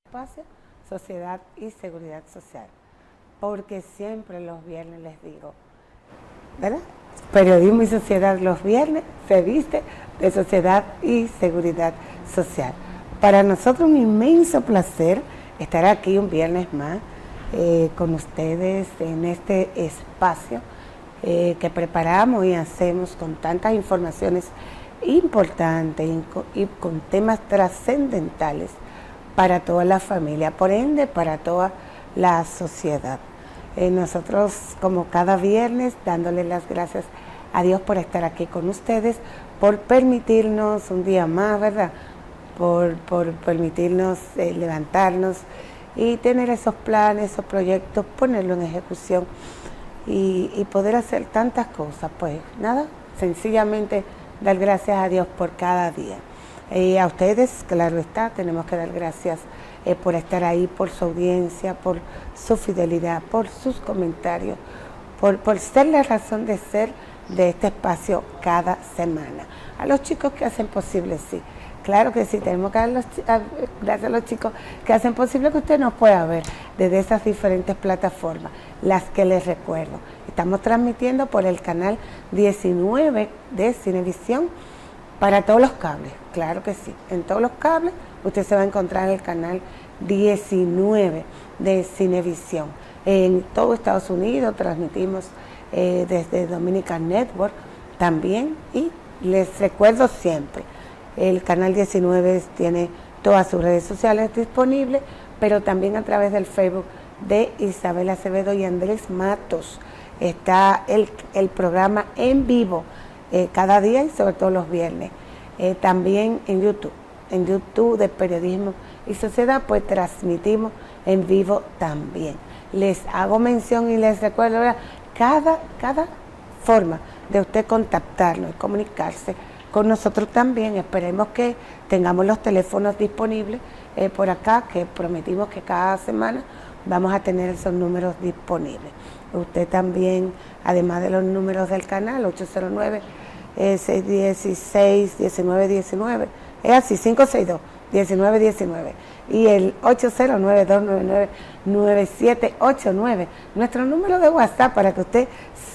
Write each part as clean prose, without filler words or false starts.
espacio, sociedad y seguridad social. Porque siempre los viernes les digo, ¿verdad? Periodismo y sociedad los viernes se viste de sociedad y seguridad social. Para nosotros un inmenso placer estar aquí un viernes más con ustedes en este espacio que preparamos y hacemos con tantas informaciones importantes y con temas trascendentales para toda la familia, por ende para toda la sociedad. Nosotros como cada viernes dándole las gracias a Dios por estar aquí con ustedes, por permitirnos un día más, ¿verdad? Por permitirnos levantarnos y tener esos planes, esos proyectos, ponerlo en ejecución y poder hacer tantas cosas. Pues nada, sencillamente dar gracias a Dios por cada día. A ustedes, claro está, tenemos que dar gracias por estar ahí, por su audiencia, por su fidelidad, por sus comentarios, por ser la razón de ser de este espacio cada semana. A los chicos que hacen posible, sí, claro que sí, tenemos que dar gracias a los chicos que hacen posible que usted nos pueda ver desde esas diferentes plataformas, las que les recuerdo. Estamos transmitiendo por el canal 19 de Cinevisión para todos los cables, claro que sí, en todos los cables usted se va a encontrar el canal 19 de Cinevisión. En todo Estados Unidos transmitimos desde Dominican Network también, y les recuerdo siempre, el canal 19 tiene todas sus redes sociales disponibles, pero también a través del Facebook de Isabel Acevedo y Andrés Matos está el programa en vivo cada día y sobre todo los viernes. También en YouTube de Periodismo y Sociedad, pues transmitimos en vivo también. Les hago mención y les recuerdo, ¿verdad? Cada forma de usted contactarnos y comunicarse con nosotros también. Esperemos que tengamos los teléfonos disponibles por acá, que prometimos que cada semana vamos a tener esos números disponibles. Usted también, además de los números del canal, 809-616-1919, es así, 562-1919, y el 809-299-9789, nuestro número de WhatsApp para que usted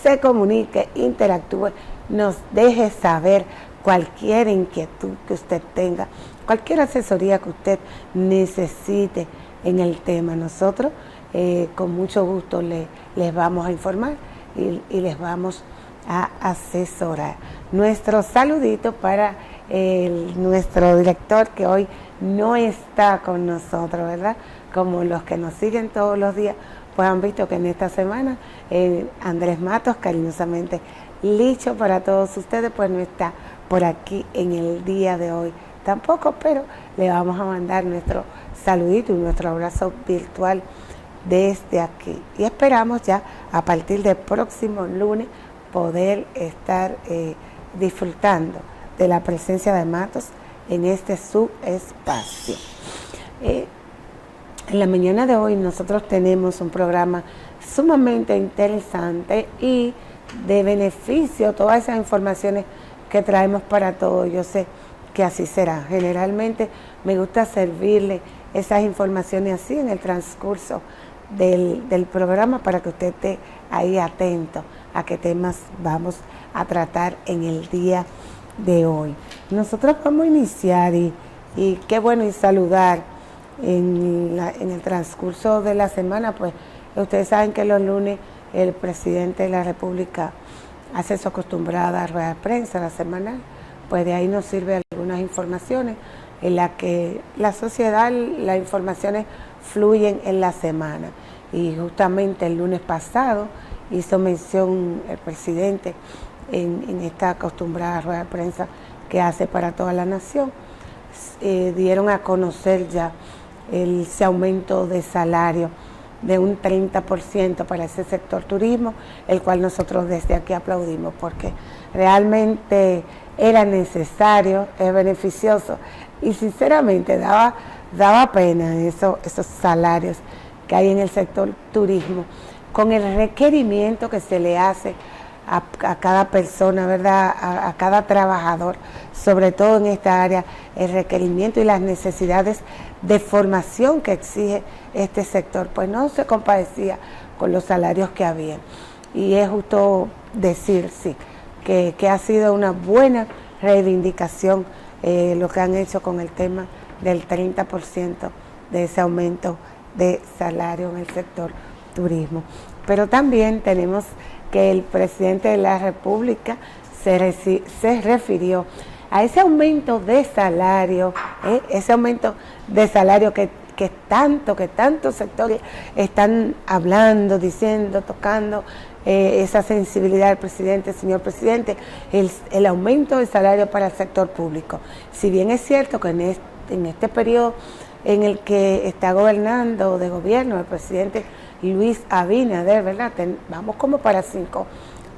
se comunique, interactúe, nos deje saber cualquier inquietud que usted tenga, cualquier asesoría que usted necesite en el tema. Nosotros con mucho gusto les vamos a informar y les vamos a asesorar. Nuestro saludito para nuestro director, que hoy no está con nosotros, ¿verdad? Como los que nos siguen todos los días, pues han visto que en esta semana Andrés Matos, cariñosamente Licho para todos ustedes, pues no está por aquí en el día de hoy tampoco, pero le vamos a mandar nuestro saludito y nuestro abrazo virtual desde aquí. Y esperamos ya a partir del próximo lunes poder estar disfrutando de la presencia de Matos en este su espacio. En la mañana de hoy nosotros tenemos un programa sumamente interesante y de beneficio, todas esas informaciones que traemos para todos. Yo sé que así será. Generalmente me gusta servirle esas informaciones así en el transcurso del programa para que usted esté ahí atento a qué temas vamos a tratar en el día de hoy. Nosotros vamos a iniciar y qué bueno y saludar en el transcurso de la semana, pues ustedes saben que los lunes el presidente de la República hace su acostumbrada rueda de prensa, la semanal, pues de ahí nos sirve algunas informaciones en las que la sociedad, las informaciones fluyen en la semana. Y justamente el lunes pasado hizo mención el presidente en esta acostumbrada rueda de prensa que hace para toda la nación. Dieron a conocer ya ese aumento de salario de un 30% para ese sector turismo, el cual nosotros desde aquí aplaudimos porque realmente era necesario, es beneficioso y sinceramente daba pena esos salarios que hay en el sector turismo con el requerimiento que se le hace a cada persona, ¿verdad? A cada trabajador, sobre todo en esta área, el requerimiento y las necesidades de formación que exige este sector, pues no se compadecía con los salarios que había. Y es justo decir, sí, que ha sido una buena reivindicación lo que han hecho con el tema del 30% de ese aumento de salario en el sector turismo. Pero también tenemos que el presidente de la República se refirió a ese aumento de salario, que tantos sectores están hablando, diciendo, tocando esa sensibilidad del presidente. Señor presidente, el aumento del salario para el sector público. Si bien es cierto que en este periodo en el que está gobernando de gobierno el presidente Luis Abinader, ¿verdad? Vamos como para 5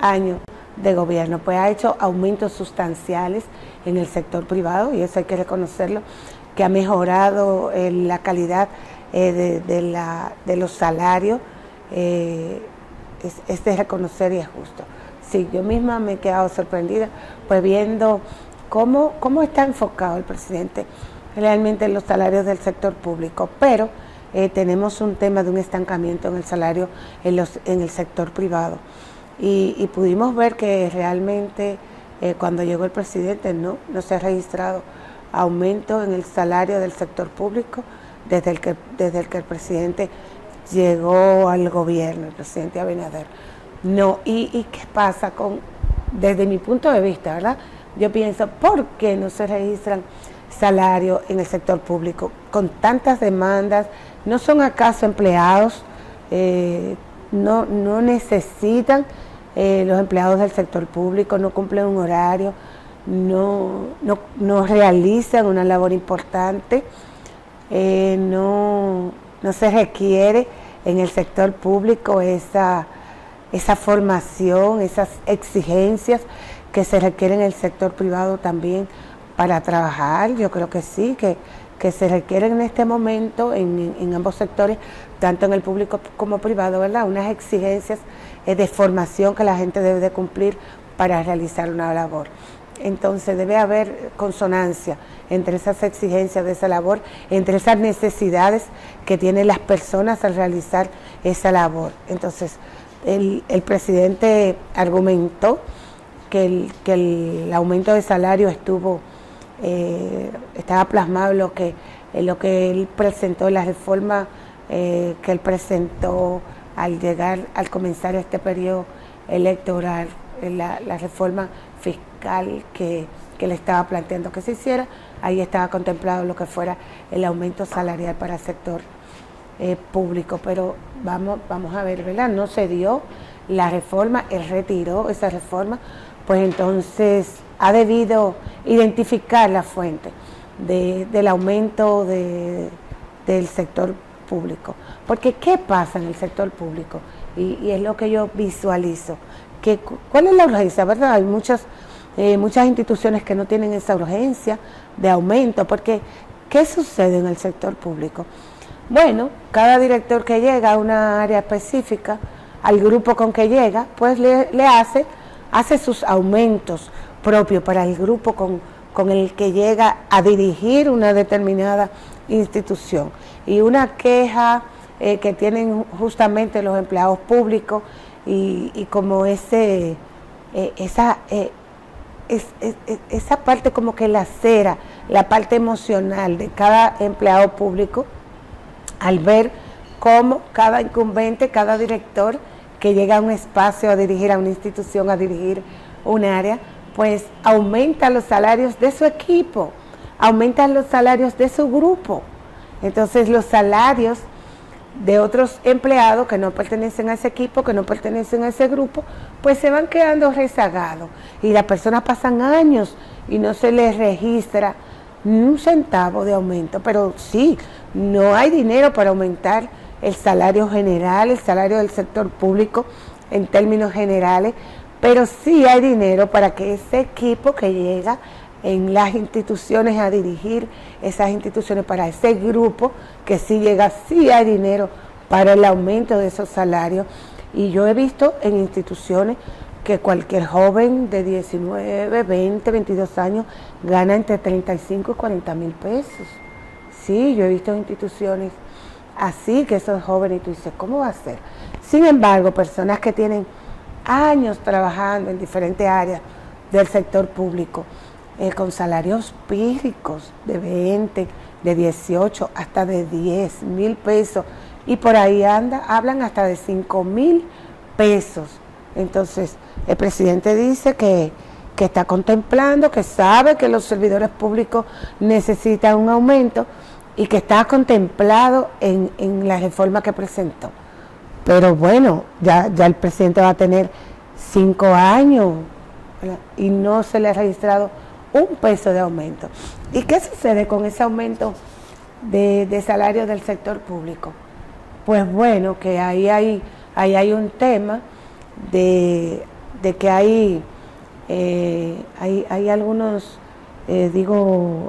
años de gobierno, pues ha hecho aumentos sustanciales en el sector privado, y eso hay que reconocerlo, que ha mejorado la calidad de los salarios, es de reconocer y es justo. Sí, yo misma me he quedado sorprendida, pues viendo cómo está enfocado el presidente realmente en los salarios del sector público, pero tenemos un tema de un estancamiento en el salario en el sector privado. Y pudimos ver que realmente cuando llegó el presidente no se ha registrado aumento en el salario del sector público desde el que el presidente llegó al gobierno, el presidente Abinader. No, ¿y qué pasa desde mi punto de vista, ¿verdad? Yo pienso, ¿por qué no se registran salarios en el sector público con tantas demandas? ¿No son acaso empleados? No necesitan los empleados del sector público, no cumplen un horario, no realizan una labor importante, no se requiere en el sector público esa formación, esas exigencias que se requieren en el sector privado también para trabajar. Yo creo que sí, que se requieren en este momento en ambos sectores, tanto en el público como privado, ¿verdad? Unas exigencias de formación que la gente debe de cumplir para realizar una labor. Entonces debe haber consonancia entre esas exigencias de esa labor, entre esas necesidades que tienen las personas al realizar esa labor. Entonces el presidente argumentó que el aumento de salario estaba plasmado en lo que él presentó, la reforma que él presentó al comenzar este periodo electoral, la reforma fiscal que le estaba planteando que se hiciera. Ahí estaba contemplado lo que fuera el aumento salarial para el sector público, pero vamos a ver, ¿verdad? No se dio la reforma, él retiró esa reforma, pues entonces ha debido identificar la fuente del aumento del sector público. Porque ¿qué pasa en el sector público? Y es lo que yo visualizo. ¿Cuál es la urgencia, verdad? Hay muchas instituciones que no tienen esa urgencia de aumento, porque ¿qué sucede en el sector público? Bueno, cada director que llega a una área específica, al grupo con que llega, pues le hace sus aumentos propios para el grupo con el que llega a dirigir una determinada institución. Y una queja que tienen justamente los empleados públicos y como esa parte como que lacera la parte emocional de cada empleado público al ver cómo cada incumbente, cada director que llega a un espacio a dirigir a una institución, a dirigir un área, pues aumenta los salarios de su equipo, aumenta los salarios de su grupo. Entonces los salarios de otros empleados que no pertenecen a ese equipo, que no pertenecen a ese grupo, pues se van quedando rezagados y las personas pasan años y no se les registra ni un centavo de aumento. Pero sí, no hay dinero para aumentar el salario general, el salario del sector público en términos generales, pero sí hay dinero para que ese equipo que llega en las instituciones a dirigir esas instituciones, para ese grupo que sí llega, sí hay dinero para el aumento de esos salarios. Y yo he visto en instituciones que cualquier joven de 19, 20, 22 años gana entre 35 y 40 mil pesos. Sí, yo he visto instituciones así, que esos jóvenes, y tú dices, ¿cómo va a ser? Sin embargo, personas que tienen años trabajando en diferentes áreas del sector público, con salarios pírricos de 20, de 18, hasta de 10 mil pesos, y por ahí hablan hasta de 5 mil pesos. Entonces, el presidente dice que está contemplando, que sabe que los servidores públicos necesitan un aumento y que está contemplado en la reforma que presentó. Pero bueno, ya el presidente va a tener 5 años, ¿verdad? Y no se le ha registrado un peso de aumento. ¿Y qué sucede con ese aumento de salario del sector público? Pues bueno, que ahí hay un tema de que hay algunos,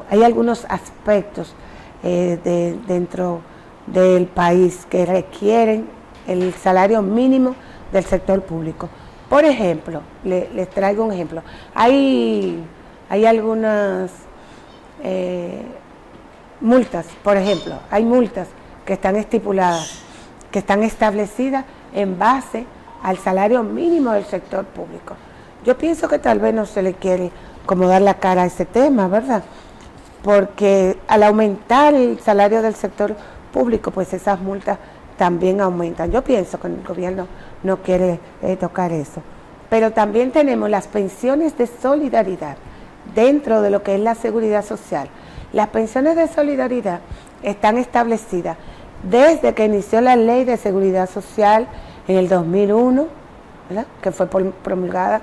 hay algunos aspectos dentro del país que requieren el salario mínimo del sector público. Por ejemplo, les traigo un ejemplo. Hay algunas multas, por ejemplo, hay multas que están estipuladas, que están establecidas en base al salario mínimo del sector público. Yo pienso que tal vez no se le quiere como dar la cara a ese tema, ¿verdad? Porque al aumentar el salario del sector público, pues esas multas también aumentan. Yo pienso que el gobierno no quiere tocar eso. Pero también tenemos las pensiones de solidaridad dentro de lo que es la seguridad social. Las pensiones de solidaridad están establecidas desde que inició la ley de seguridad social en el 2001, ¿verdad?, que fue promulgada.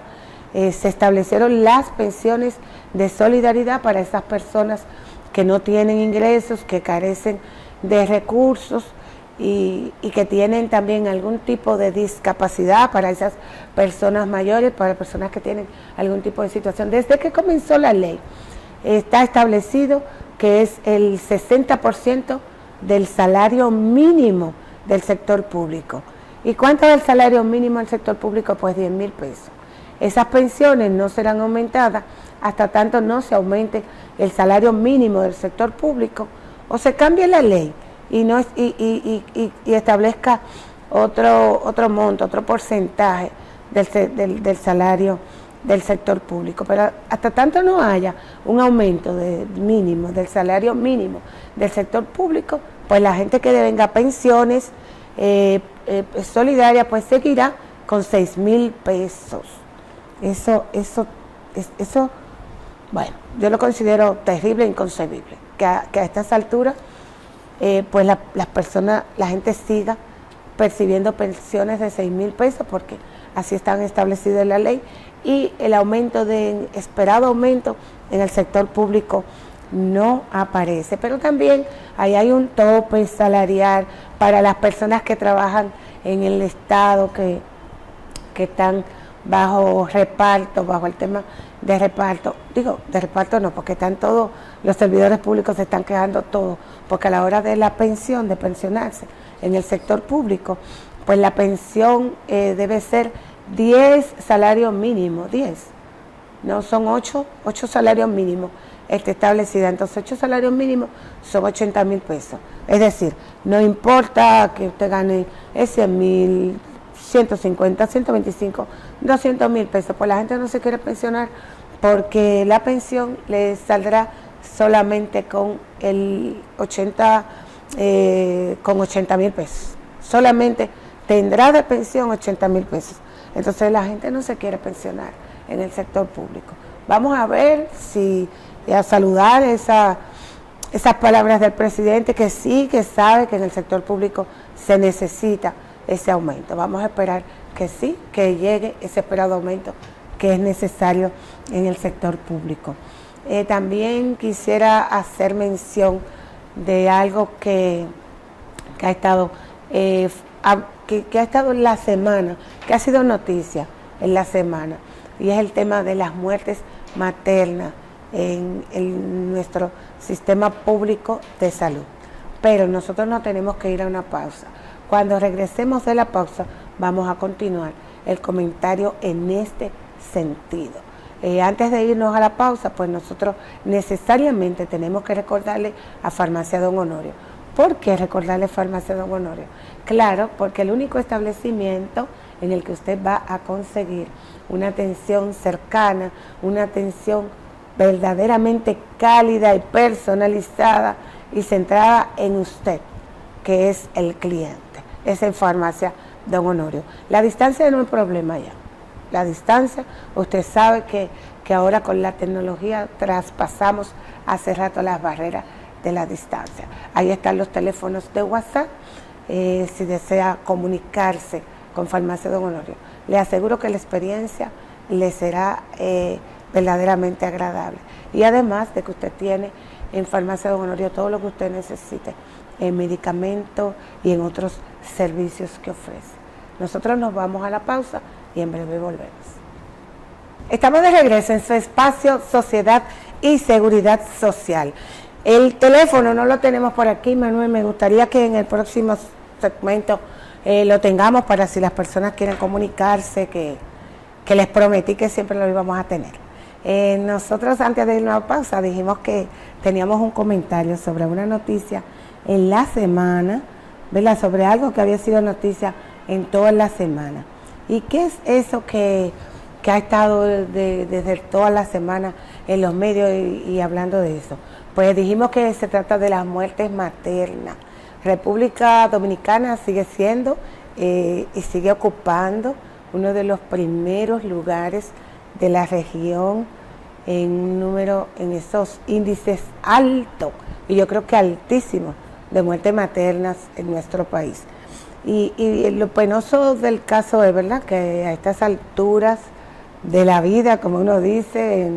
Se establecieron las pensiones de solidaridad para esas personas que no tienen ingresos, que carecen de recursos y que tienen también algún tipo de discapacidad, para esas personas mayores, para personas que tienen algún tipo de situación. Desde que comenzó la ley, está establecido que es el 60% del salario mínimo del sector público. ¿Y cuánto es el salario mínimo del sector público? Pues 10 mil pesos. Esas pensiones no serán aumentadas hasta tanto no se aumente el salario mínimo del sector público o se cambie la ley y establezca otro monto, otro porcentaje del salario del sector público. Pero hasta tanto no haya un aumento mínimo del salario mínimo del sector público, pues la gente que devenga pensiones solidarias pues seguirá con 6 mil pesos. Eso, bueno, yo lo considero terrible e inconcebible, que a estas alturas pues las personas, la gente siga percibiendo pensiones de 6 mil pesos, porque así están establecidas en la ley, y el esperado aumento en el sector público no aparece. Pero también ahí hay un tope salarial para las personas que trabajan en el Estado, que están bajo reparto, bajo el tema de reparto. Digo, de reparto no, porque están todos, los servidores públicos se están quejando todos, porque a la hora de la pensión, de pensionarse en el sector público, pues la pensión debe ser 10 salarios mínimos, 10, no son 8 salarios mínimos establecida. Entonces 8 salarios mínimos son 80 mil pesos. Es decir, no importa que usted gane 100 mil, 150, 125, 200 mil pesos, pues la gente no se quiere pensionar porque la pensión le saldrá solamente con el 80 mil pesos. Solamente tendrá de pensión 80 mil pesos. Entonces la gente no se quiere pensionar en el sector público. Vamos a ver a saludar esas palabras del presidente, que sí, que sabe que en el sector público se necesita ese aumento. Vamos a esperar que sí, que llegue ese esperado aumento que es necesario en el sector público. También quisiera hacer mención de algo que ha estado en la semana, que ha sido noticia en la semana, y es el tema de las muertes maternas en nuestro sistema público de salud. Pero nosotros no tenemos que ir a una pausa. Cuando regresemos de la pausa, vamos a continuar el comentario en este sentido. Antes de irnos a la pausa, pues nosotros necesariamente tenemos que recordarle a Farmacia Don Honorio. ¿Por qué recordarle Farmacia Don Honorio? Claro, porque el único establecimiento en el que usted va a conseguir una atención cercana, una atención verdaderamente cálida y personalizada y centrada en usted, que es el cliente. Es en Farmacia Don Honorio. La distancia no es problema ya. La distancia, usted sabe que ahora con la tecnología traspasamos hace rato las barreras de la distancia. Ahí están los teléfonos de WhatsApp, si desea comunicarse con Farmacia Don Honorio. Le aseguro que la experiencia le será verdaderamente agradable. Y además de que usted tiene en Farmacia Don Honorio todo lo que usted necesite en medicamentos y en otros servicios que ofrece. Nosotros nos vamos a la pausa y en breve volvemos. Estamos de regreso en su espacio Sociedad y Seguridad Social. El teléfono no lo tenemos por aquí, Manuel. Me gustaría que en el próximo segmento lo tengamos para si las personas quieren comunicarse, que les prometí que siempre lo íbamos a tener. Nosotros antes de irnos a pausa dijimos que teníamos un comentario sobre una noticia en la semana, ¿verdad? Sobre algo que había sido noticia en toda la semana. ¿Y qué es eso que ha estado desde toda la semana en los medios y hablando de eso? Pues dijimos que se trata de las muertes maternas. República Dominicana sigue siendo y sigue ocupando uno de los primeros lugares de la región en un número, en esos índices altos, y yo creo que altísimos, de muertes maternas en nuestro país. Y lo penoso del caso es, ¿verdad?, que a estas alturas de la vida, como uno dice,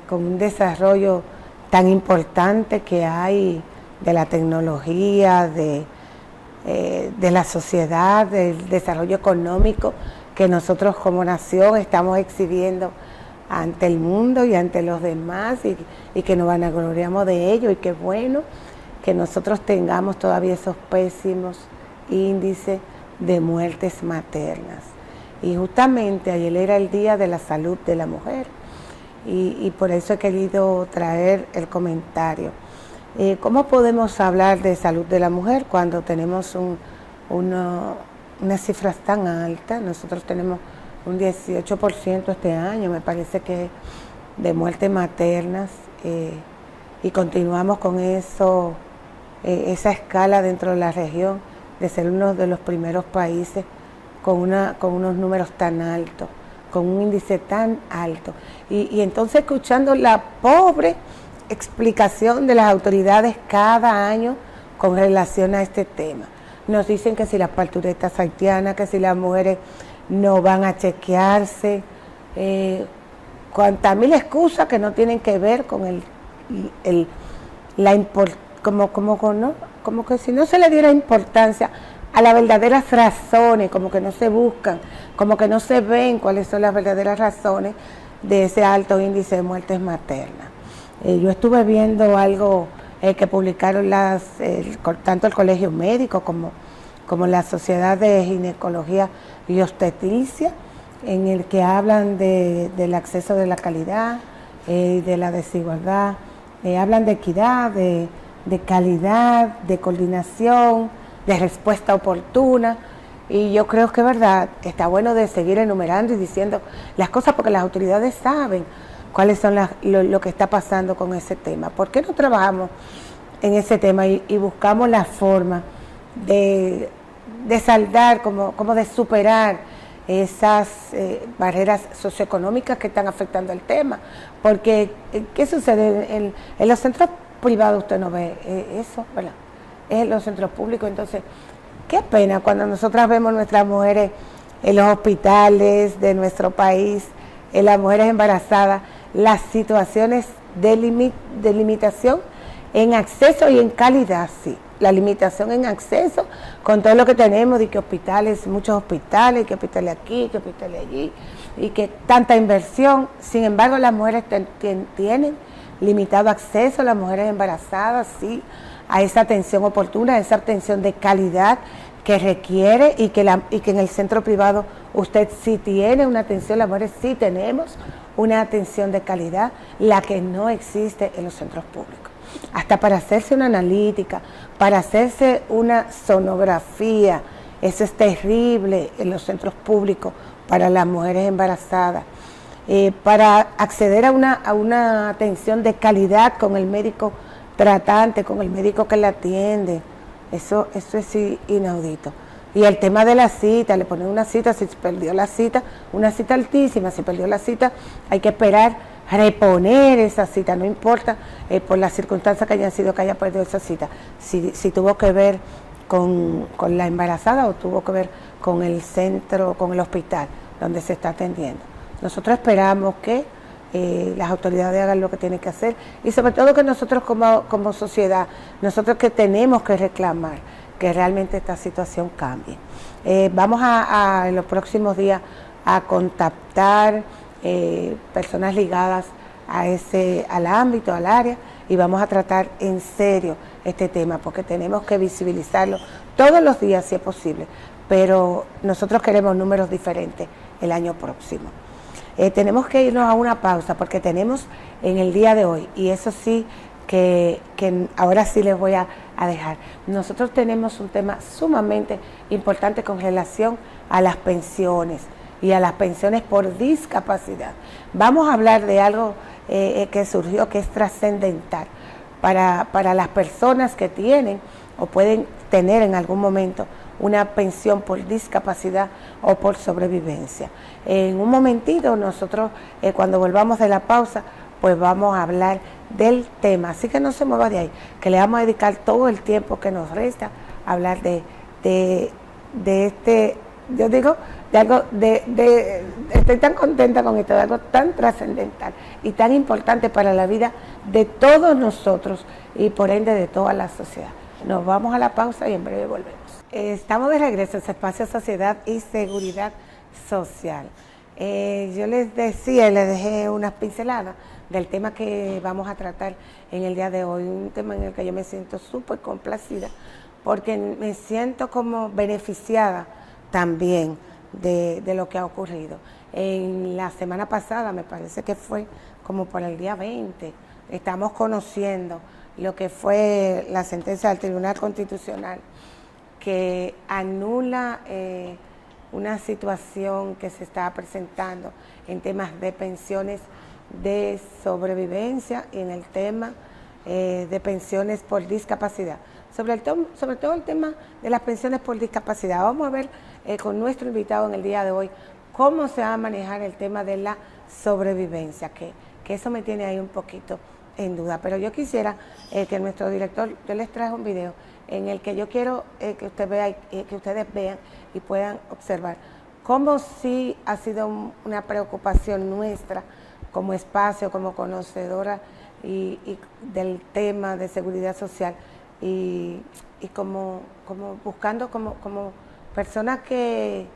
con un desarrollo tan importante que hay de la tecnología, de la sociedad, del desarrollo económico que nosotros como nación estamos exhibiendo ante el mundo y ante los demás, y que nos vanagloriamos de ello, y qué bueno que nosotros tengamos todavía esos pésimos índices de muertes maternas. Y justamente ayer era el Día de la Salud de la Mujer, y por eso he querido traer el comentario. ¿Cómo podemos hablar de salud de la mujer cuando tenemos unas cifras tan altas? Nosotros tenemos un 18% este año, me parece que de muertes maternas, y continuamos con eso, esa escala dentro de la región, de ser uno de los primeros países con unos números tan altos, con un índice tan alto. Y entonces escuchando la pobre explicación de las autoridades cada año con relación a este tema. Nos dicen que si las parturientas haitianas, que si las mujeres no van a chequearse, cuantas mil excusas que no tienen que ver con como que si no se le diera importancia a las verdaderas razones, como que no se buscan, como que no se ven cuáles son las verdaderas razones de ese alto índice de muertes maternas. Yo estuve viendo algo que publicaron tanto el Colegio Médico como la Sociedad de Ginecología y Obstetricia, en el que hablan del acceso de la calidad, de la desigualdad, hablan de equidad, de calidad, de coordinación, de respuesta oportuna. Y yo creo que es verdad, está bueno de seguir enumerando y diciendo las cosas, porque las autoridades saben cuáles son lo que está pasando con ese tema. ¿Por qué no trabajamos en ese tema y buscamos la forma de saldar, como de superar esas barreras socioeconómicas que están afectando el tema? Porque, ¿qué sucede? En los centros privados usted no ve eso, ¿verdad? Es en los centros públicos. Entonces, qué pena cuando nosotras vemos nuestras mujeres en los hospitales de nuestro país, en las mujeres embarazadas, las situaciones de limitación en acceso y en calidad, sí. La limitación en acceso con todo lo que tenemos, de que hospitales, muchos hospitales, que hospitales aquí, que hospitales allí, y que tanta inversión. Sin embargo, las mujeres tienen limitado acceso, las mujeres embarazadas, sí, a esa atención oportuna, a esa atención de calidad que requiere y que en el centro privado usted sí tiene una atención, las mujeres sí tenemos una atención de calidad, la que no existe en los centros públicos. Hasta para hacerse una analítica, para hacerse una sonografía, eso es terrible en los centros públicos para las mujeres embarazadas. Para acceder a una atención de calidad con el médico tratante, con el médico que la atiende, eso es inaudito. Y el tema de la cita, le ponen una cita, si perdió la cita, una cita altísima, si perdió la cita hay que esperar, reponer esa cita, no importa por las circunstancias que hayan sido que haya perdido esa cita, si tuvo que ver con la embarazada o tuvo que ver con el centro, con el hospital donde se está atendiendo. Nosotros esperamos que las autoridades hagan lo que tienen que hacer y sobre todo que nosotros como sociedad, nosotros que tenemos que reclamar que realmente esta situación cambie. Vamos en los próximos días a contactar personas ligadas al ámbito, al área, y vamos a tratar en serio este tema porque tenemos que visibilizarlo todos los días si es posible, pero nosotros queremos números diferentes el año próximo. Tenemos que irnos a una pausa porque tenemos en el día de hoy, y eso sí que ahora sí les voy a dejar, nosotros tenemos un tema sumamente importante con relación a las pensiones y a las pensiones por discapacidad. Vamos a hablar de algo que surgió que es trascendental para las personas que tienen o pueden tener en algún momento una pensión por discapacidad o por sobrevivencia. En un momentito nosotros cuando volvamos de la pausa pues vamos a hablar del tema, así que no se mueva de ahí, que le vamos a dedicar todo el tiempo que nos resta a hablar de este, yo digo, de algo, estoy tan contenta con esto, de algo tan trascendental y tan importante para la vida de todos nosotros y por ende de toda la sociedad. Nos vamos a la pausa y en breve volvemos. Estamos de regreso en Espacio Sociedad y Seguridad Social. Yo les decía y les dejé unas pinceladas del tema que vamos a tratar en el día de hoy, un tema en el que yo me siento súper complacida porque me siento como beneficiada también de lo que ha ocurrido. En la semana pasada, me parece que fue como por el día 20, estamos conociendo lo que fue la sentencia del Tribunal Constitucional que anula una situación que se está presentando en temas de pensiones de sobrevivencia y en el tema de pensiones por discapacidad. Sobre todo el tema de las pensiones por discapacidad. Vamos a ver con nuestro invitado en el día de hoy cómo se va a manejar el tema de la sobrevivencia, que eso me tiene ahí un poquito en duda. Pero yo quisiera que nuestro director, yo les traje un video en el que yo quiero que ustedes vean y puedan observar cómo sí ha sido una preocupación nuestra como espacio, como conocedora y del tema de seguridad social y como buscando como persona que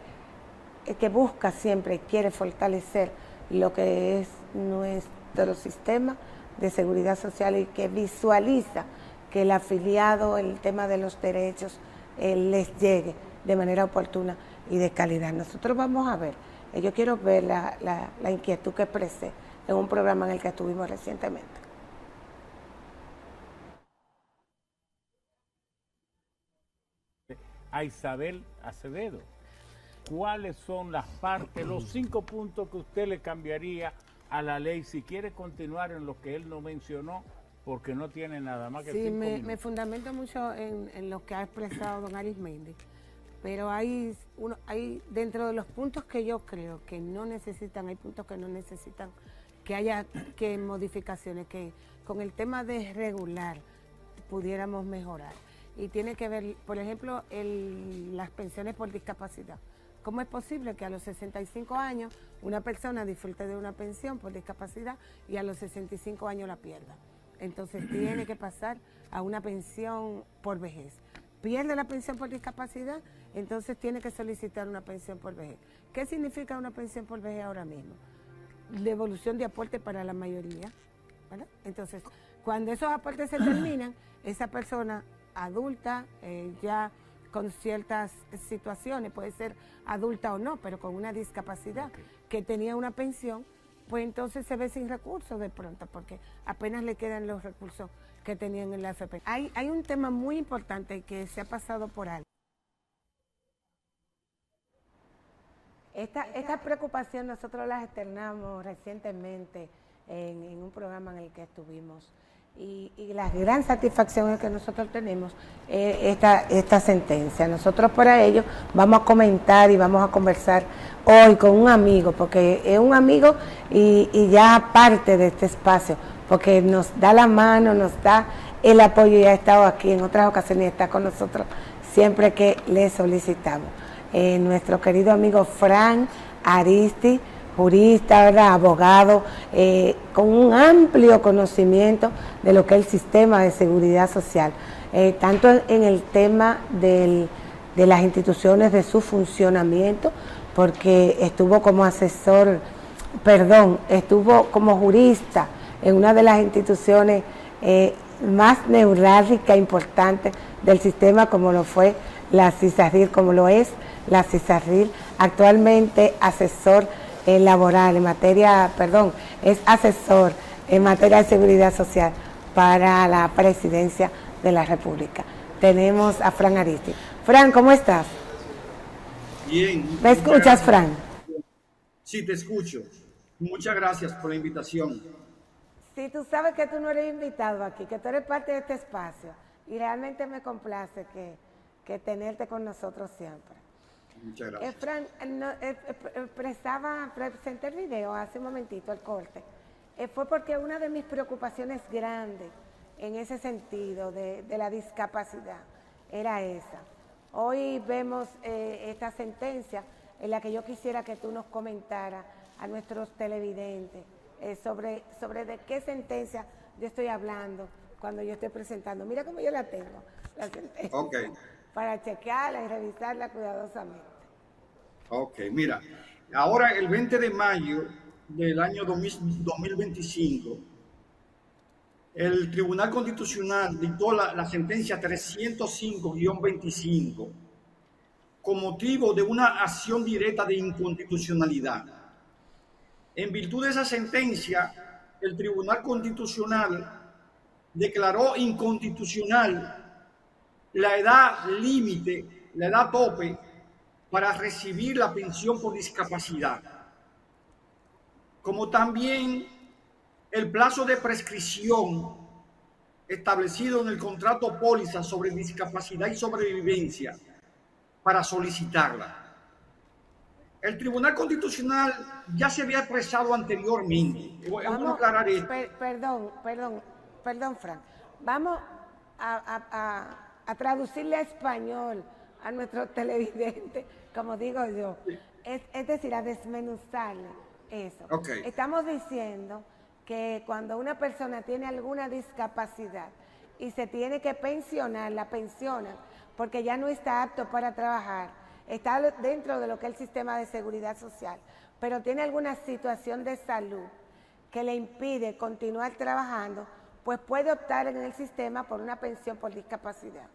busca siempre y quiere fortalecer lo que es nuestro sistema de seguridad social y que visualiza que el afiliado, el tema de los derechos, les llegue de manera oportuna y de calidad. Nosotros vamos a ver, yo quiero ver la inquietud que expresé en un programa en el que estuvimos recientemente. A Isabel Acevedo, ¿cuáles son las partes, los 5 puntos que usted le cambiaría a la ley si quiere continuar en lo que él no mencionó? Porque no tiene nada más que 5 minutos. Me fundamento mucho en lo que ha expresado don Arismendi, pero hay dentro de los puntos que yo creo que no necesitan, hay puntos que no necesitan que haya modificaciones, que con el tema de regular pudiéramos mejorar. Y tiene que ver, por ejemplo, las pensiones por discapacidad. ¿Cómo es posible que a los 65 años una persona disfrute de una pensión por discapacidad y a los 65 años la pierda? Entonces tiene que pasar a una pensión por vejez. Pierde la pensión por discapacidad, entonces tiene que solicitar una pensión por vejez. ¿Qué significa una pensión por vejez ahora mismo? Devolución de aporte para la mayoría, ¿verdad? Entonces, cuando esos aportes se terminan, esa persona adulta, ya con ciertas situaciones, puede ser adulta o no, pero con una discapacidad, que tenía una pensión, pues entonces se ve sin recursos de pronto, porque apenas le quedan los recursos que tenían en la AFP. Hay un tema muy importante que se ha pasado por alto. Esta preocupación nosotros la externamos recientemente en un programa en el que estuvimos, y la gran satisfacción que nosotros tenemos es esta sentencia. Nosotros para ello vamos a comentar y vamos a conversar hoy con un amigo, porque es un amigo y ya parte de este espacio, porque nos da la mano, nos da el apoyo, y ha estado aquí en otras ocasiones y está con nosotros siempre que le solicitamos. Nuestro querido amigo Fran Aristi, jurista, ¿verdad?, abogado, con un amplio conocimiento de lo que es el sistema de seguridad social, tanto en el tema de las instituciones, de su funcionamiento, porque estuvo como estuvo como jurista en una de las instituciones más neurálgicas e importantes del sistema, como lo fue la CISARRIL, como lo es la CISARRIL, actualmente asesor laboral en materia, es asesor en materia de seguridad social para la presidencia de la República. Tenemos a Fran Aristi. Fran, ¿cómo estás? Bien. ¿Me escuchas, Fran? Sí, te escucho. Muchas gracias por la invitación. Sí, tú sabes que tú no eres invitado aquí, que tú eres parte de este espacio, y realmente me complace que tenerte con nosotros siempre. Muchas gracias. Fran, presenté el video hace un momentito, el corte. Fue porque una de mis preocupaciones grandes en ese sentido de la discapacidad era esa. Hoy vemos esta sentencia en la que yo quisiera que tú nos comentaras a nuestros televidentes sobre de qué sentencia yo estoy hablando cuando yo estoy presentando. Mira cómo yo la tengo, la sentencia. Ok. Para chequearla y revisarla cuidadosamente. Ok, mira, ahora el 20 de mayo del año 2025, el Tribunal Constitucional dictó la sentencia 305-25 con motivo de una acción directa de inconstitucionalidad. En virtud de esa sentencia, el Tribunal Constitucional declaró inconstitucional la edad límite, la edad tope para recibir la pensión por discapacidad, como también el plazo de prescripción establecido en el contrato póliza sobre discapacidad y sobrevivencia para solicitarla. El Tribunal Constitucional ya se había expresado anteriormente. Vamos a aclarar esto. Perdón, Frank. Vamos a traducirle a español a nuestros televidentes, como digo yo. Es decir, a desmenuzarle eso. Okay. Estamos diciendo que cuando una persona tiene alguna discapacidad y se tiene que pensionar, la pensionan porque ya no está apto para trabajar, está dentro de lo que es el sistema de seguridad social, pero tiene alguna situación de salud que le impide continuar trabajando, pues puede optar en el sistema por una pensión por discapacidad.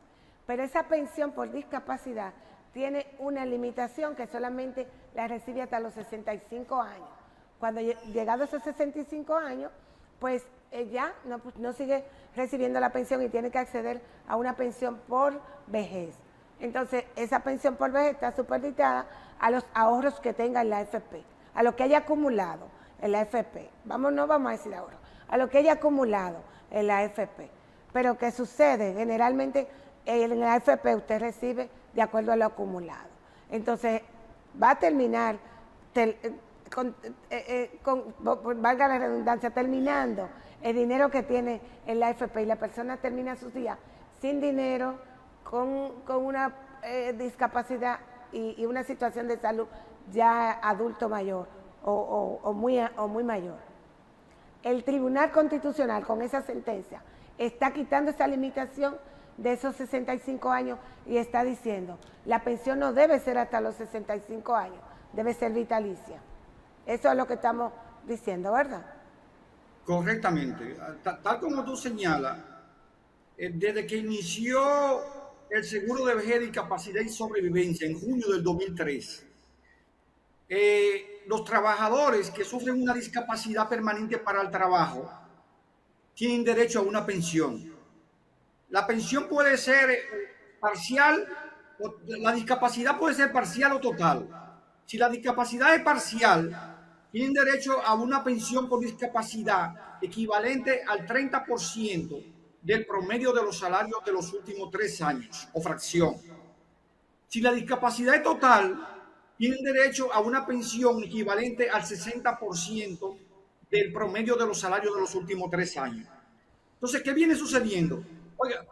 Pero esa pensión por discapacidad tiene una limitación que solamente la recibe hasta los 65 años. Cuando llegado a esos 65 años, pues ya no sigue recibiendo la pensión y tiene que acceder a una pensión por vejez. Entonces, esa pensión por vejez está supeditada a los ahorros que tenga en la AFP, a lo que haya acumulado en la AFP. No vamos a decir ahorro, a lo que haya acumulado en la AFP. Pero ¿qué sucede? Generalmente en la AFP usted recibe de acuerdo a lo acumulado. Entonces, va a terminar, valga la redundancia, terminando el dinero que tiene en la AFP, y la persona termina sus días sin dinero, con una discapacidad y una situación de salud ya adulto mayor o muy mayor. El Tribunal Constitucional con esa sentencia está quitando esa limitación de esos 65 años y está diciendo, la pensión no debe ser hasta los 65 años, debe ser vitalicia. Eso es lo que estamos diciendo, ¿verdad? Correctamente. Tal como tú señalas, desde que inició el seguro de vejez, discapacidad y sobrevivencia en junio del 2003, los trabajadores que sufren una discapacidad permanente para el trabajo tienen derecho a una pensión. La pensión puede ser parcial, la discapacidad puede ser parcial o total. Si la discapacidad es parcial, tienen derecho a una pensión por discapacidad equivalente al 30% del promedio de los salarios de los últimos 3 años o fracción. Si la discapacidad es total, tienen derecho a una pensión equivalente al 60% del promedio de los salarios de los últimos 3 años. Entonces, ¿qué viene sucediendo? Oiga,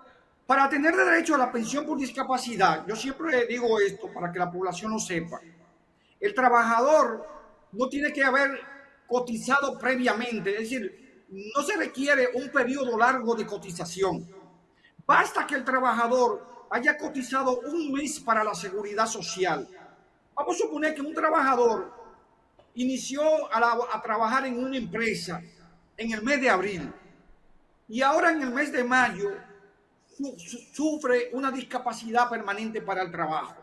para tener derecho a la pensión por discapacidad, yo siempre digo esto para que la población lo sepa, el trabajador no tiene que haber cotizado previamente, es decir, no se requiere un periodo largo de cotización. Basta que el trabajador haya cotizado un mes para la seguridad social. Vamos a suponer que un trabajador inició a trabajar en una empresa en el mes de abril y ahora en el mes de mayo sufre una discapacidad permanente para el trabajo.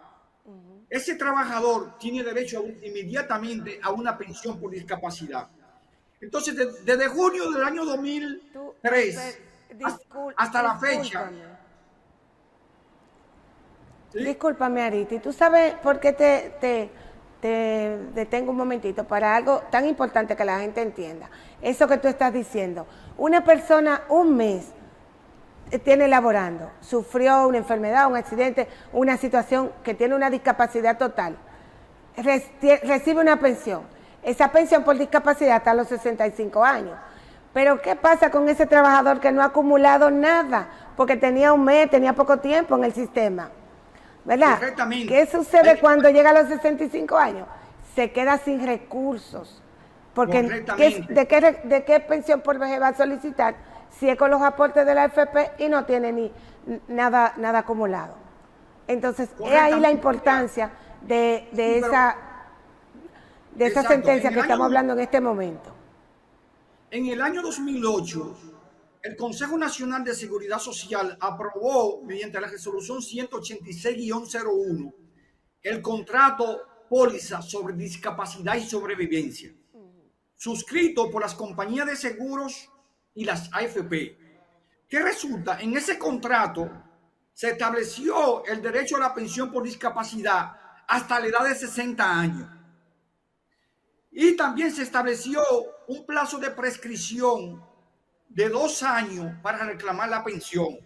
Ese trabajador tiene derecho inmediatamente a una pensión por discapacidad. Entonces, desde junio del año 2003 hasta la fecha... ¿Sí? Discúlpame, Ariti, ¿tú sabes por qué te detengo un momentito? Para algo tan importante que la gente entienda. Eso que tú estás diciendo. Una persona un mes tiene laborando, sufrió una enfermedad, un accidente, una situación que tiene una discapacidad total, recibe una pensión. Esa pensión por discapacidad está a los 65 años. Pero ¿qué pasa con ese trabajador que no ha acumulado nada? Porque tenía un mes, tenía poco tiempo en el sistema, ¿verdad? ¿Qué sucede cuando llega a los 65 años? Se queda sin recursos. Porque ¿de qué pensión por vejez va a solicitar si es con los aportes de la AFP y no tiene ni nada acumulado? Entonces, es ahí la importancia de esa sentencia que estamos hablando en este momento. En el año 2008, el Consejo Nacional de Seguridad Social aprobó, mediante la resolución 186-01, el contrato póliza sobre discapacidad y sobrevivencia, suscrito por las compañías de seguros y las AFP. ¿Qué resulta? En ese contrato se estableció el derecho a la pensión por discapacidad hasta la edad de 60 años. Y también se estableció un plazo de prescripción de 2 años para reclamar la pensión.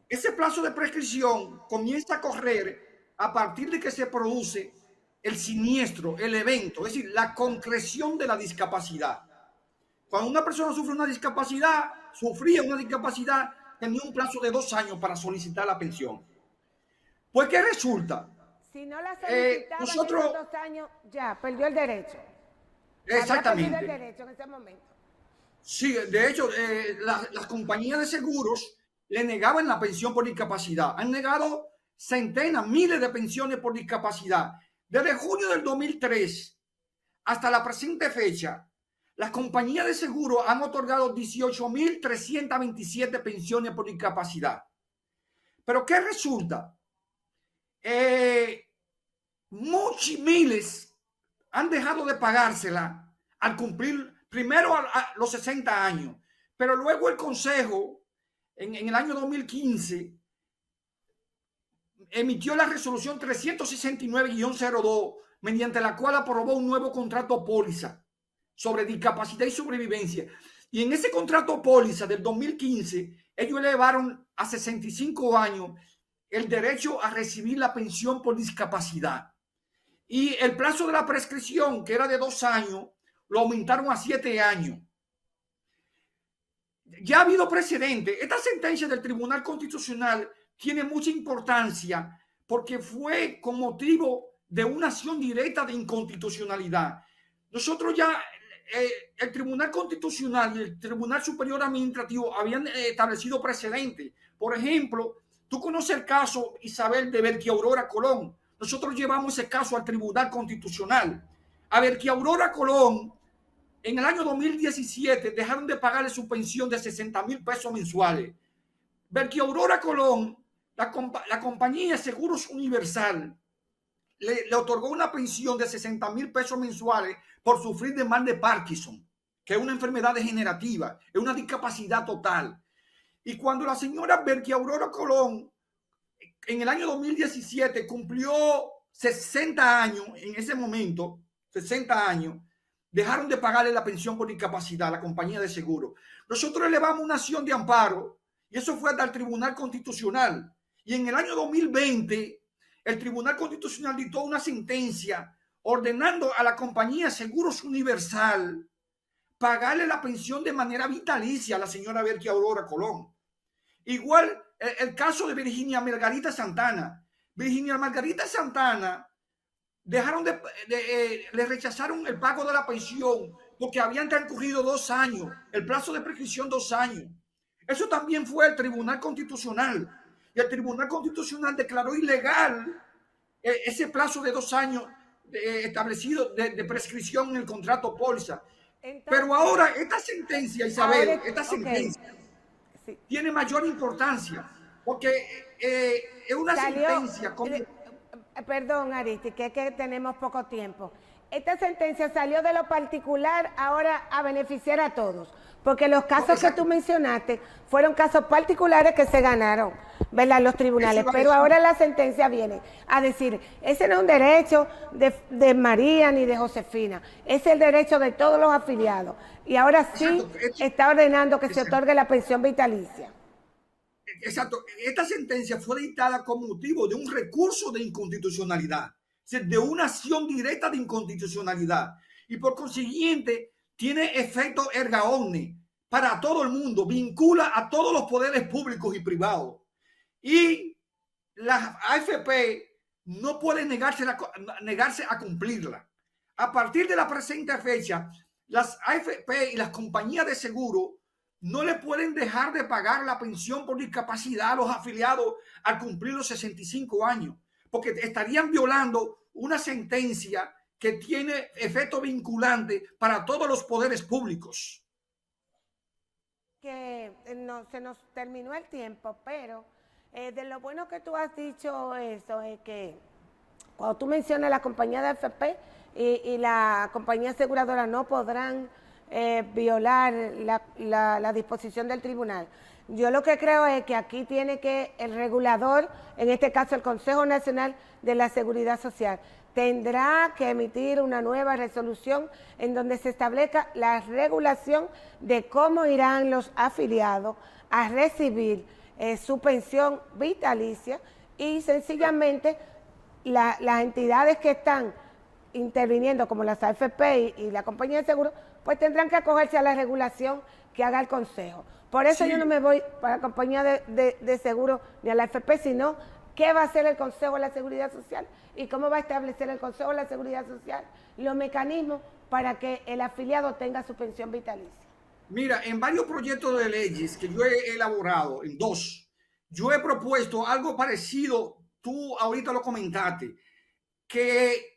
Ese plazo de prescripción comienza a correr a partir de que se produce el siniestro, el evento, es decir, la concreción de la discapacidad. Cuando una persona sufría una discapacidad, tenía un plazo de 2 años para solicitar la pensión. Pues, ¿qué resulta? Si no la solicitaba nosotros, en 2 años, ya perdió el derecho. Exactamente. Perdió el derecho en ese momento. Sí, de hecho, las compañías de seguros le negaban la pensión por discapacidad. Han negado centenas, miles de pensiones por discapacidad. Desde junio del 2003 hasta la presente fecha, las compañías de seguro han otorgado 18.327 pensiones por discapacidad. Pero ¿qué resulta? Miles han dejado de pagársela al cumplir primero a los 60 años, pero luego el Consejo en el año 2015 emitió la resolución 369-02, mediante la cual aprobó un nuevo contrato póliza sobre discapacidad y sobrevivencia. Y en ese contrato póliza del 2015, ellos elevaron a 65 años el derecho a recibir la pensión por discapacidad. Y el plazo de la prescripción, que era de 2 años, lo aumentaron a 7 años. Ya ha habido precedente. Esta sentencia del Tribunal Constitucional tiene mucha importancia porque fue con motivo de una acción directa de inconstitucionalidad. Nosotros ya, el Tribunal Constitucional y el Tribunal Superior Administrativo habían establecido precedentes. Por ejemplo, tú conoces el caso, Isabel, de Berquiaurora Colón. Nosotros llevamos ese caso al Tribunal Constitucional. A Berquiaurora Colón, en el año 2017, dejaron de pagarle su pensión de 60,000 pesos mensuales. Berquiaurora Colón la compañía de Seguros Universal le otorgó una pensión de 60,000 pesos mensuales por sufrir de mal de Parkinson, que es una enfermedad degenerativa, es una discapacidad total. Y cuando la señora Berkie Aurora Colón en el año 2017 cumplió 60 años, en ese momento, 60 años, dejaron de pagarle la pensión por discapacidad a la compañía de seguro. Nosotros elevamos una acción de amparo y eso fue hasta el Tribunal Constitucional. Y en el año 2020, el Tribunal Constitucional dictó una sentencia ordenando a la compañía Seguros Universal pagarle la pensión de manera vitalicia a la señora Berkie Aurora Colón. Igual el caso de Virginia Margarita Santana. Virginia Margarita Santana le rechazaron el pago de la pensión porque habían transcurrido 2 años, el plazo de prescripción 2 años. Eso también fue el Tribunal Constitucional. Y el Tribunal Constitucional declaró ilegal ese plazo de 2 años establecido de prescripción en el contrato póliza. Entonces, pero ahora esta sentencia, Isabel, ahora, esta sentencia tiene mayor importancia porque es una sentencia como... Perdón, Aristi, que es que tenemos poco tiempo. Esta sentencia salió de lo particular ahora a beneficiar a todos, porque los casos que tú mencionaste fueron casos particulares que se ganaron, ¿verdad?, los tribunales, pero ahora la sentencia viene a decir, ese no es un derecho de María ni de Josefina, es el derecho de todos los afiliados, y ahora sí está ordenando que se otorgue la pensión vitalicia. Exacto, esta sentencia fue dictada con motivo de un recurso de inconstitucionalidad, de una acción directa de inconstitucionalidad, y por consiguiente tiene efecto erga omnes para todo el mundo, vincula a todos los poderes públicos y privados. Y las AFP no pueden negarse a cumplirla. A partir de la presente fecha, las AFP y las compañías de seguro no le pueden dejar de pagar la pensión por discapacidad a los afiliados al cumplir los 65 años, porque estarían violando una sentencia que tiene efecto vinculante para todos los poderes públicos. Que se nos terminó el tiempo, pero de lo bueno que tú has dicho eso es que cuando tú mencionas la compañía de AFP y la compañía aseguradora no podrán violar la disposición del tribunal. Yo lo que creo es que aquí tiene que el regulador, en este caso el Consejo Nacional de la Seguridad Social, tendrá que emitir una nueva resolución en donde se establezca la regulación de cómo irán los afiliados a recibir su pensión vitalicia y sencillamente las entidades que están interviniendo como las AFP y la compañía de seguro pues tendrán que acogerse a la regulación que haga el Consejo. Por eso yo no me voy para la compañía de seguro ni a la AFP, sino qué va a hacer el Consejo de la Seguridad Social y cómo va a establecer el Consejo de la Seguridad Social los mecanismos para que el afiliado tenga su pensión vitalicia. Mira, en varios proyectos de leyes que yo he elaborado, en 2, yo he propuesto algo parecido, tú ahorita lo comentaste, que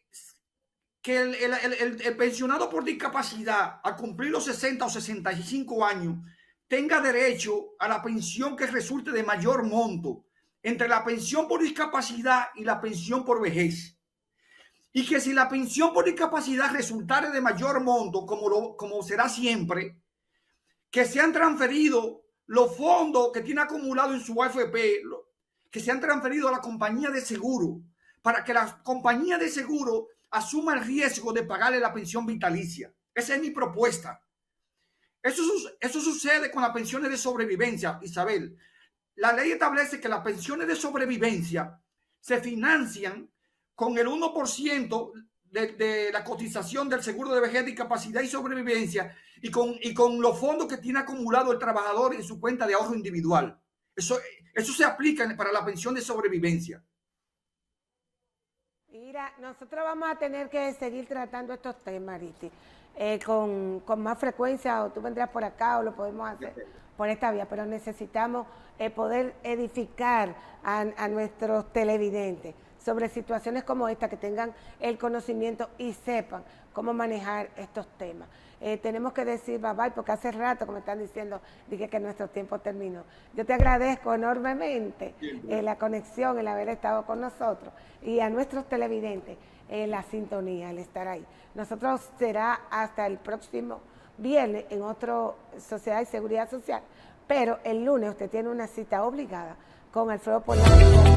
el pensionado por discapacidad al cumplir los 60 o 65 años tenga derecho a la pensión que resulte de mayor monto entre la pensión por discapacidad y la pensión por vejez. Y que si la pensión por discapacidad resultare de mayor monto, como será siempre, que sean transferidos los fondos que tiene acumulado en su AFP, que sean transferidos a la compañía de seguro, para que la compañía de seguro asuma el riesgo de pagarle la pensión vitalicia. Esa es mi propuesta. Eso sucede con las pensiones de sobrevivencia, Isabel. La ley establece que las pensiones de sobrevivencia se financian con el 1% de la cotización del seguro de vejez, discapacidad y sobrevivencia y con los fondos que tiene acumulado el trabajador en su cuenta de ahorro individual. Eso se aplica para la pensión de sobrevivencia. Mira, nosotros vamos a tener que seguir tratando estos temas, Aristi, con más frecuencia, o tú vendrás por acá o lo podemos hacer por esta vía, pero necesitamos poder edificar a nuestros televidentes sobre situaciones como esta, que tengan el conocimiento y sepan cómo manejar estos temas. Tenemos que decir bye bye, porque hace rato que me están diciendo, dije que nuestro tiempo terminó. Yo te agradezco enormemente la conexión, el haber estado con nosotros, y a nuestros televidentes la sintonía, el estar ahí. Nosotros será hasta el próximo viernes en otro Sociedad y Seguridad Social, pero el lunes usted tiene una cita obligada con Alfredo Polanco.